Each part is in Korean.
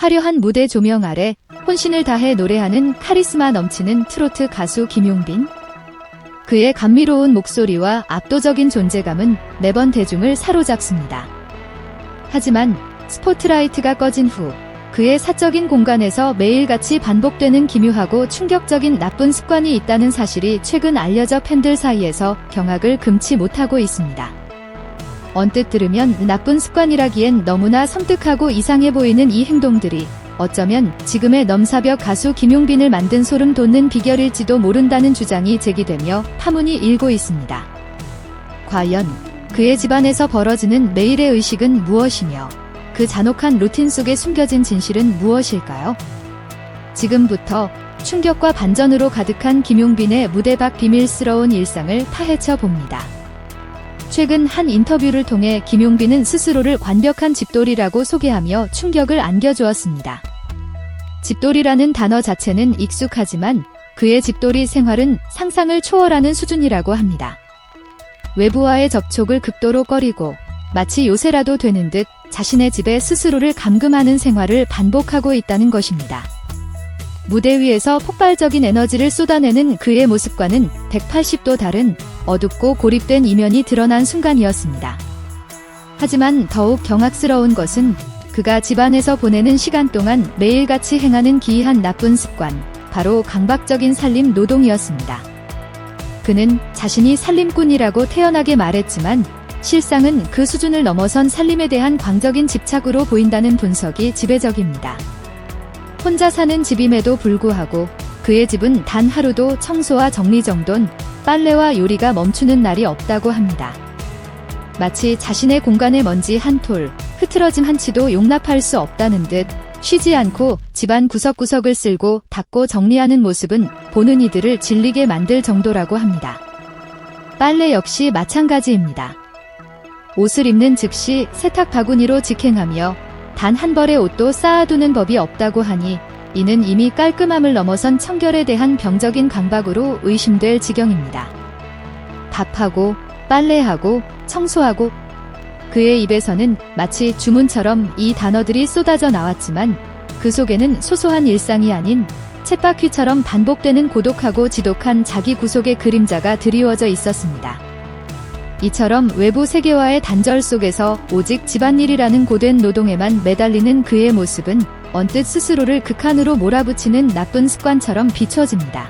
화려한 무대 조명 아래 혼신을 다해 노래하는 카리스마 넘치는 트로트 가수 김용빈. 그의 감미로운 목소리와 압도적인 존재감은 매번 대중을 사로잡습니다. 하지만 스포트라이트가 꺼진 후 그의 사적인 공간에서 매일같이 반복되는 기묘하고 충격적인 나쁜 습관이 있다는 사실이 최근 알려져 팬들 사이에서 경악을 금치 못하고 있습니다. 언뜻 들으면 나쁜 습관이라기엔 너무나 섬뜩하고 이상해 보이는 이 행동들이 어쩌면 지금의 넘사벽 가수 김용빈을 만든 소름 돋는 비결일지도 모른다는 주장이 제기되며 파문이 일고 있습니다. 과연 그의 집안에서 벌어지는 매일의 의식은 무엇이며 그 잔혹한 루틴 속에 숨겨진 진실은 무엇일까요? 지금부터 충격과 반전으로 가득한 김용빈의 무대 밖 비밀스러운 일상을 파헤쳐 봅니다. 최근 한 인터뷰를 통해 김용빈은 스스로를 완벽한 집돌이라고 소개하며 충격을 안겨주었습니다. 집돌이라는 단어 자체는 익숙하지만 그의 집돌이 생활은 상상을 초월하는 수준이라고 합니다. 외부와의 접촉을 극도로 꺼리고 마치 요새라도 되는 듯 자신의 집에 스스로를 감금하는 생활을 반복하고 있다는 것입니다. 무대 위에서 폭발적인 에너지를 쏟아내는 그의 모습과는 180도 다른 어둡고 고립된 이면이 드러난 순간이었습니다. 하지만 더욱 경악스러운 것은 그가 집안에서 보내는 시간 동안 매일같이 행하는 기이한 나쁜 습관, 바로 강박적인 살림 노동이었습니다. 그는 자신이 살림꾼이라고 태연하게 말했지만 실상은 그 수준을 넘어선 살림에 대한 광적인 집착으로 보인다는 분석이 지배적입니다. 혼자 사는 집임에도 불구하고 그의 집은 단 하루도 청소와 정리정돈, 빨래와 요리가 멈추는 날이 없다고 합니다. 마치 자신의 공간에 먼지 한 톨, 흐트러짐 한 치도 용납할 수 없다는 듯 쉬지 않고 집안 구석구석을 쓸고 닦고 정리하는 모습은 보는 이들을 질리게 만들 정도라고 합니다. 빨래 역시 마찬가지입니다. 옷을 입는 즉시 세탁 바구니로 직행하며 단 한 벌의 옷도 쌓아두는 법이 없다고 하니 이는 이미 깔끔함을 넘어선 청결에 대한 병적인 강박으로 의심될 지경입니다. 밥하고 빨래하고 청소하고 그의 입에서는 마치 주문처럼 이 단어들이 쏟아져 나왔지만 그 속에는 소소한 일상이 아닌 쳇바퀴처럼 반복되는 고독하고 지독한 자기 구속의 그림자가 드리워져 있었습니다. 이처럼 외부 세계와의 단절 속에서 오직 집안일이라는 고된 노동에만 매달리는 그의 모습은 언뜻 스스로를 극한으로 몰아붙이는 나쁜 습관처럼 비춰집니다.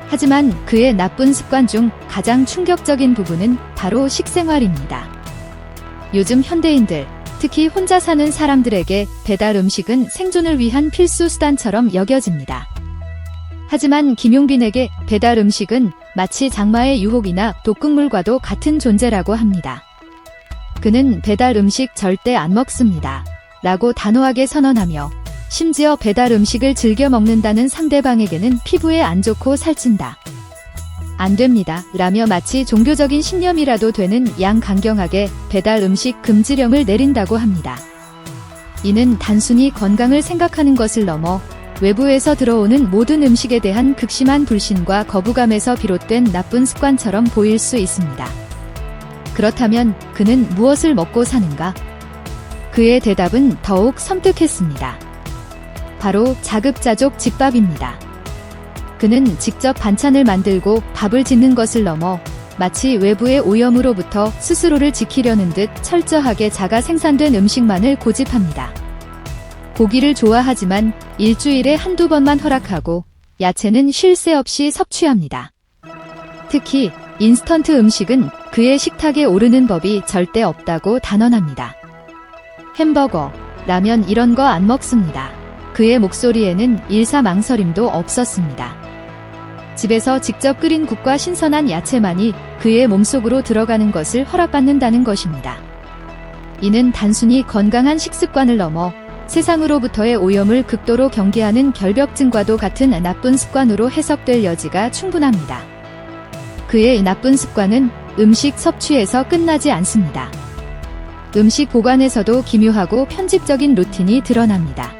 하지만 그의 나쁜 습관 중 가장 충격적인 부분은 바로 식생활입니다. 요즘 현대인들, 특히 혼자 사는 사람들에게 배달 음식은 생존을 위한 필수 수단처럼 여겨집니다. 하지만 김용빈에게 배달 음식은 마치 장마의 유혹이나 독극물과도 같은 존재라고 합니다. 그는 배달 음식 절대 안 먹습니다. 라고 단호하게 선언하며 심지어 배달 음식을 즐겨 먹는다는 상대방에게는 피부에 안 좋고 살찐다. 안 됩니다. 라며 마치 종교적인 신념이라도 되는 양 강경하게 배달 음식 금지령을 내린다고 합니다. 이는 단순히 건강을 생각하는 것을 넘어 외부에서 들어오는 모든 음식에 대한 극심한 불신과 거부감에서 비롯된 나쁜 습관처럼 보일 수 있습니다. 그렇다면 그는 무엇을 먹고 사는가? 그의 대답은 더욱 섬뜩했습니다. 바로 자급자족 집밥입니다. 그는 직접 반찬을 만들고 밥을 짓는 것을 넘어 마치 외부의 오염으로부터 스스로를 지키려는 듯 철저하게 자가 생산된 음식만을 고집합니다. 고기를 좋아하지만 일주일에 한두 번만 허락하고 야채는 쉴 새 없이 섭취합니다. 특히 인스턴트 음식은 그의 식탁에 오르는 법이 절대 없다고 단언합니다. 햄버거, 라면 이런 거 안 먹습니다. 그의 목소리에는 일사망설임도 없었습니다. 집에서 직접 끓인 국과 신선한 야채만이 그의 몸속으로 들어가는 것을 허락받는다는 것입니다. 이는 단순히 건강한 식습관을 넘어 세상으로부터의 오염을 극도로 경계하는 결벽증과도 같은 나쁜 습관으로 해석될 여지가 충분합니다. 그의 나쁜 습관은 음식 섭취에서 끝나지 않습니다. 음식 보관에서도 기묘하고 편집적인 루틴이 드러납니다.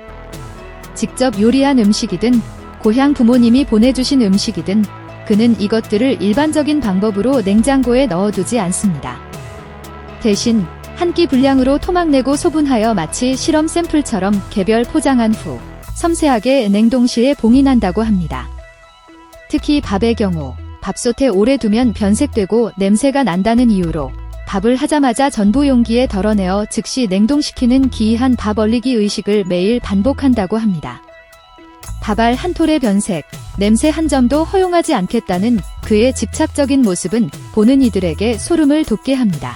직접 요리한 음식이든 고향 부모님이 보내주신 음식이든 그는 이것들을 일반적인 방법으로 냉장고에 넣어두지 않습니다. 대신 한 끼 분량으로 토막내고 소분하여 마치 실험 샘플처럼 개별 포장한 후 섬세하게 냉동실에 봉인한다고 합니다. 특히 밥의 경우 밥솥에 오래 두면 변색되고 냄새가 난다는 이유로 밥을 하자마자 전부 용기에 덜어내어 즉시 냉동시키는 기이한 밥 얼리기 의식을 매일 반복한다고 합니다. 밥알 한 톨의 변색, 냄새 한 점도 허용하지 않겠다는 그의 집착적인 모습은 보는 이들에게 소름을 돋게 합니다.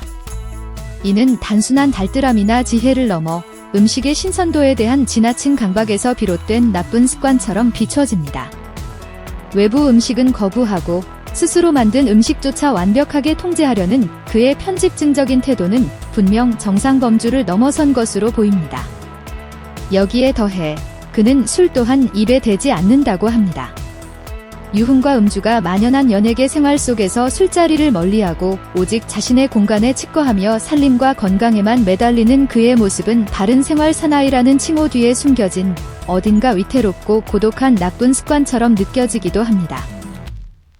이는 단순한 달뜰함이나 지혜를 넘어 음식의 신선도에 대한 지나친 강박에서 비롯된 나쁜 습관처럼 비춰집니다. 외부 음식은 거부하고 스스로 만든 음식조차 완벽하게 통제하려는 그의 편집증적인 태도는 분명 정상 범주를 넘어선 것으로 보입니다. 여기에 더해 그는 술 또한 입에 대지 않는다고 합니다. 유흥과 음주가 만연한 연예계 생활 속에서 술자리를 멀리하고 오직 자신의 공간에 치과하며 살림과 건강에만 매달리는 그의 모습은 바른 생활 사나이라는 칭호 뒤에 숨겨진 어딘가 위태롭고 고독한 나쁜 습관처럼 느껴지기도 합니다.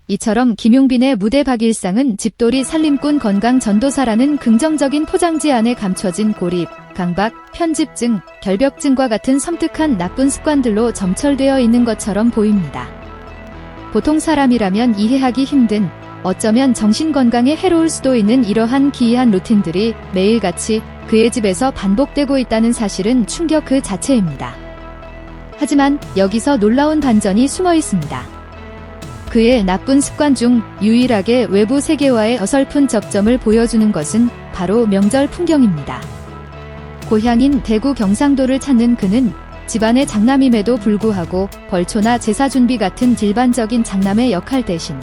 이처럼 김용빈의 무대 박일상은 집돌이 살림꾼 건강 전도사라는 긍정적인 포장지 안에 감춰진 고립, 강박, 편집증, 결벽증과 같은 섬뜩한 나쁜 습관들로 점철되어 있는 것처럼 보입니다. 보통 사람이라면 이해하기 힘든, 어쩌면 정신건강에 해로울 수도 있는 이러한 기이한 루틴들이 매일같이 그의 집에서 반복되고 있다는 사실은 충격 그 자체입니다. 하지만 여기서 놀라운 반전이 숨어 있습니다. 그의 나쁜 습관 중 유일하게 외부 세계와의 어설픈 접점을 보여주는 것은 바로 명절 풍경입니다. 고향인 대구 경상도를 찾는 그는 집안의 장남임에도 불구하고 벌초나 제사 준비 같은 일반적인 장남의 역할 대신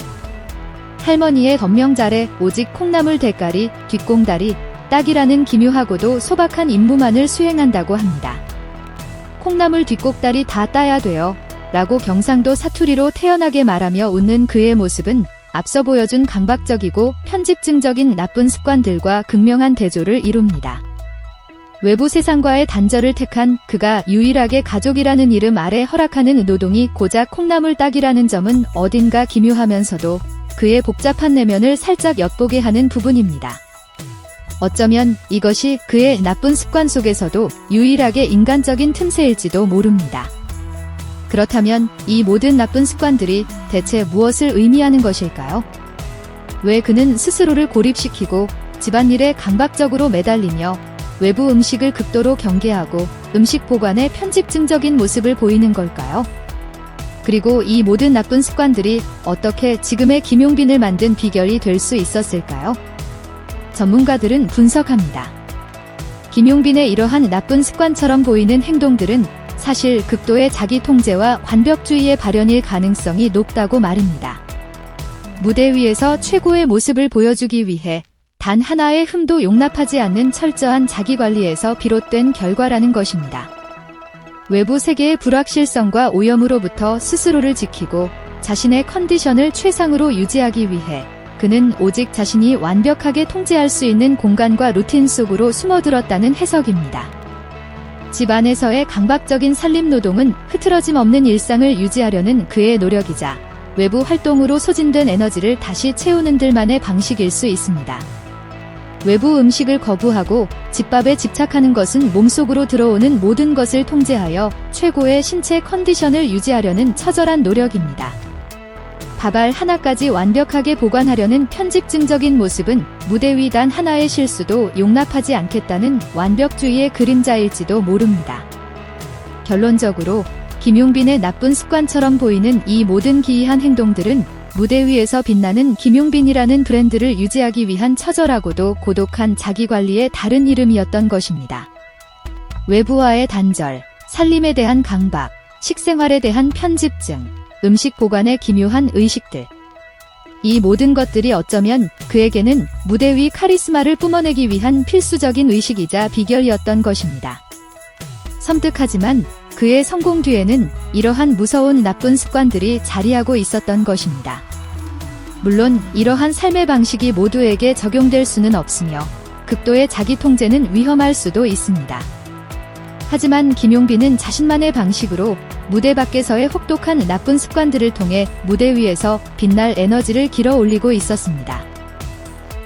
할머니의 덤명잘에 오직 콩나물 대가리, 뒷공다리, 딱이라는 기묘하고도 소박한 임무만을 수행한다고 합니다. 콩나물 뒷꼭다리 다 따야 돼요. 라고 경상도 사투리로 태연하게 말하며 웃는 그의 모습은 앞서 보여준 강박적이고 편집증적인 나쁜 습관들과 극명한 대조를 이룹니다. 외부 세상과의 단절을 택한 그가 유일하게 가족이라는 이름 아래 허락하는 노동이 고작 콩나물 따기라는 점은 어딘가 기묘하면서도 그의 복잡한 내면을 살짝 엿보게 하는 부분입니다. 어쩌면 이것이 그의 나쁜 습관 속에서도 유일하게 인간적인 틈새일지도 모릅니다. 그렇다면 이 모든 나쁜 습관들이 대체 무엇을 의미하는 것일까요? 왜 그는 스스로를 고립시키고 집안일에 강박적으로 매달리며 외부 음식을 극도로 경계하고 음식 보관에 편집증적인 모습을 보이는 걸까요? 그리고 이 모든 나쁜 습관들이 어떻게 지금의 김용빈을 만든 비결이 될 수 있었을까요? 전문가들은 분석합니다. 김용빈의 이러한 나쁜 습관처럼 보이는 행동들은 사실 극도의 자기 통제와 완벽주의의 발현일 가능성이 높다고 말입니다. 무대 위에서 최고의 모습을 보여주기 위해 단 하나의 흠도 용납하지 않는 철저한 자기관리에서 비롯된 결과라는 것입니다. 외부 세계의 불확실성과 오염으로부터 스스로를 지키고 자신의 컨디션을 최상으로 유지하기 위해 그는 오직 자신이 완벽하게 통제할 수 있는 공간과 루틴 속으로 숨어들었다는 해석입니다. 집 안에서의 강박적인 살림노동은 흐트러짐 없는 일상을 유지하려는 그의 노력이자 외부 활동으로 소진된 에너지를 다시 채우는 들만의 방식일 수 있습니다. 외부 음식을 거부하고 집밥에 집착하는 것은 몸속으로 들어오는 모든 것을 통제하여 최고의 신체 컨디션을 유지하려는 처절한 노력입니다. 밥알 하나까지 완벽하게 보관하려는 편집증적인 모습은 무대 위 단 하나의 실수도 용납하지 않겠다는 완벽주의의 그림자일지도 모릅니다. 결론적으로 김용빈의 나쁜 습관처럼 보이는 이 모든 기이한 행동들은 무대 위에서 빛나는 김용빈이라는 브랜드를 유지하기 위한 처절하고도 고독한 자기관리의 다른 이름이었던 것입니다. 외부와의 단절, 살림에 대한 강박, 식생활에 대한 편집증, 음식 보관의 기묘한 의식들. 이 모든 것들이 어쩌면 그에게는 무대 위 카리스마를 뿜어내기 위한 필수적인 의식이자 비결이었던 것입니다. 섬뜩하지만 그의 성공 뒤에는 이러한 무서운 나쁜 습관들이 자리하고 있었던 것입니다. 물론 이러한 삶의 방식이 모두에게 적용될 수는 없으며 극도의 자기 통제는 위험할 수도 있습니다. 하지만 김용빈은 자신만의 방식으로 무대 밖에서의 혹독한 나쁜 습관들을 통해 무대 위에서 빛날 에너지를 길어 올리고 있었습니다.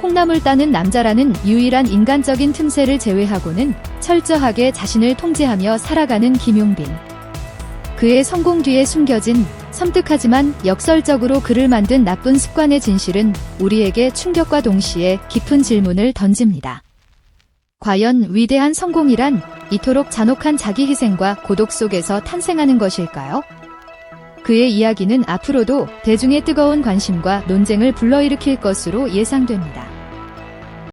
콩나물 따는 남자라는 유일한 인간적인 틈새를 제외하고는 철저하게 자신을 통제하며 살아가는 김용빈. 그의 성공 뒤에 숨겨진 섬뜩하지만 역설적으로 그를 만든 나쁜 습관의 진실은 우리에게 충격과 동시에 깊은 질문을 던집니다. 과연 위대한 성공이란 이토록 잔혹한 자기 희생과 고독 속에서 탄생하는 것일까요? 그의 이야기는 앞으로도 대중의 뜨거운 관심과 논쟁을 불러일으킬 것으로 예상됩니다.